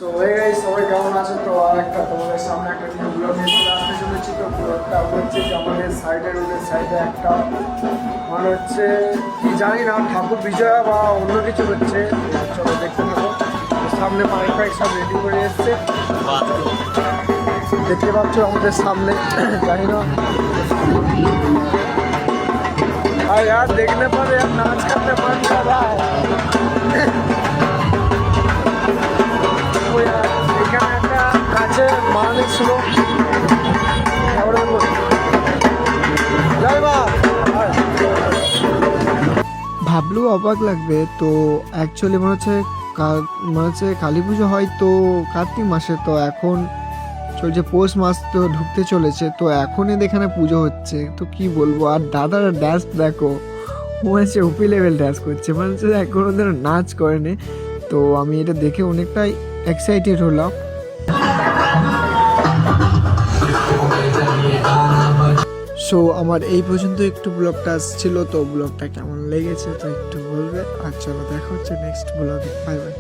তো হয়ে গেছে, সবাই কেমন আছে? তো আর একটা তোমাদের সামনে একটা নিউ ব্লগ নিয়ে চলে আসতে চলেছি। তো ব্লগটা হচ্ছে যে আমাদের রোডের সাইডে একটা মানে হচ্ছে কি জানি না, ঠাকুর বিজয়া বা অন্য কিছু হচ্ছে। চলো দেখতে থাকো। সামনে মাইক ফাইক সব রেডি করে এসছে, দেখতে পাচ্ছ আমাদের সামনে। জানি না আর यार देखने पर यार नाच करने मन कर रहा है। এখানে একটা কাছে মানুষ ছিল, ভাবলেও অবাক লাগবে। তো অ্যাকচুয়ালি মনে হচ্ছে কালী পুজো হয় তো কার্তিক মাসে, তো এখন চলছে পৌষ মাস, তো ঢুকতে চলেছে, তো এখনই এখানে পুজো হচ্ছে। তো কি বলবো, আর দাদার ড্যান্স দেখো, মনে হচ্ছে ওপি লেভেল ড্যান্স করছে, মানে হচ্ছে কোনো দিন নাচ করেনি। তো আমি এটা দেখে অনেকটাই এক্সাইটেড হলাম। সো আমার এই পর্যন্ত একটু ব্লগটা আসছিল, তো ব্লগটা কেমন লেগেছে তো একটু বলবে। আর চলো দেখা হচ্ছে নেক্সট ব্লগে, বাই বাই।